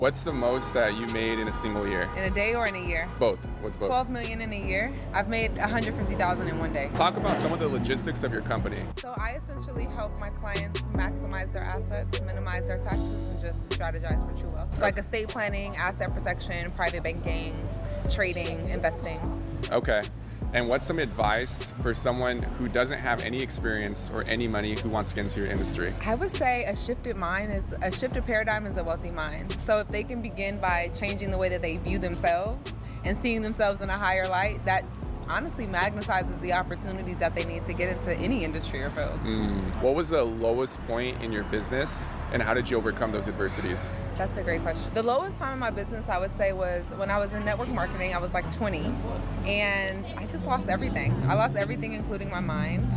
What's the most that you made in a single year? In a day or in a year? Both. What's both? 12 million in a year. I've made 150,000 in one day. Talk about some of the logistics of your company. So I essentially help my clients maximize their assets, minimize their taxes, and just strategize for true wealth. So like estate planning, asset protection, private banking, trading, investing. Okay. And what's some advice for someone who doesn't have any experience or any money who wants to get into your industry? I would say a shifted paradigm is a wealthy mind. So if they can begin by changing the way that they view themselves and seeing themselves in a higher light, that honestly magnetizes the opportunities that they need to get into any industry or field. What was the lowest point in your business and how did you overcome those adversities? That's a great question. The lowest time in my business, I would say, was when I was in network marketing. I was like 20 and I just lost everything. I lost everything, including my mind.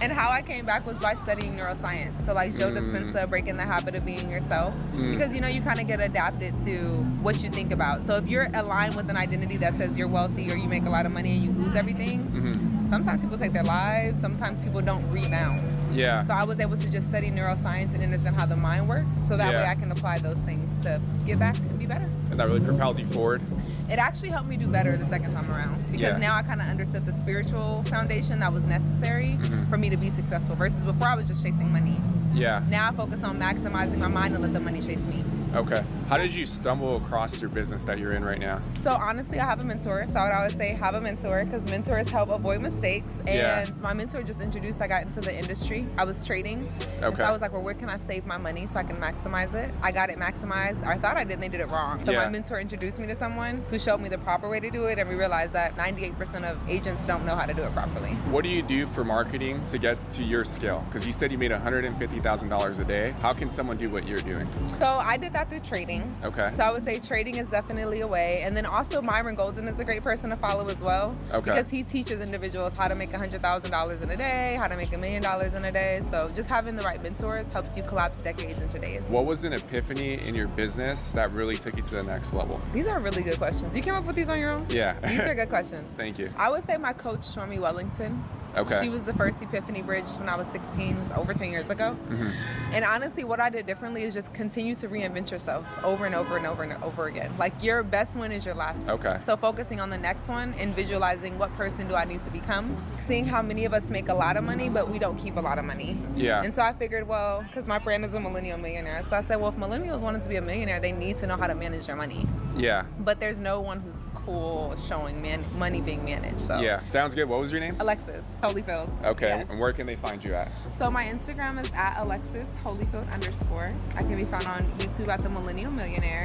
And how I came back was by studying neuroscience. So like Joe Dispenza, breaking the habit of being yourself. Because you kind of get adapted to what you think about. So if you're aligned with an identity that says you're wealthy or you make a lot of money and you lose everything, sometimes people take their lives, sometimes people don't rebound. Yeah. So I was able to just study neuroscience and understand how the mind works, so that way I can apply those things to get back and be better. And that really propelled you forward? It actually helped me do better the second time around, because now I kind of understood the spiritual foundation that was necessary for me to be successful, versus before I was just chasing money. Yeah. Now I focus on maximizing my mind and let the money chase me. Okay. How did you stumble across your business that you're in right now? So honestly, I have a mentor. So I would always say have a mentor, because mentors help avoid mistakes. And my mentor just introduced, I got into the industry. I was trading. Okay. So I was like, well, where can I save my money so I can maximize it? I got it maximized. I thought I did, and they did it wrong. So my mentor introduced me to someone who showed me the proper way to do it. And we realized that 98% of agents don't know how to do it properly. What do you do for marketing to get to your scale? Because you said you made $150,000 a day. How can someone do what you're doing? So I did that through trading. Okay. So I would say trading is definitely a way. And then also Myron Golden is a great person to follow as well. Okay. Because he teaches individuals how to make $100,000 in a day, how to make $1 million in a day. So just having the right mentors helps you collapse decades into days. What was an epiphany in your business that really took you to the next level? These are really good questions. You came up with these on your own? Yeah. These are good questions. Thank you. I would say my coach, Stormy Wellington. Okay. She was the first Epiphany Bridge when I was 16, it was over 10 years ago. And honestly, what I did differently is just continue to reinvent yourself over and over and over and over again. Like your best one is your last one. Okay. So focusing on the next one and visualizing what person do I need to become. Seeing how many of us make a lot of money, but we don't keep a lot of money. Yeah. And so I figured, well, because my brand is a millennial millionaire. So I said, well, if millennials wanted to be a millionaire, they need to know how to manage their money. Yeah. But there's no one who's cool showing money being managed. So yeah. Sounds good. What was your name? Alexis Holyfield. Okay. Yes. And where can they find you at? So my Instagram is @AlexisHolyfield_. I can be found on YouTube at The Millennial Millionaire.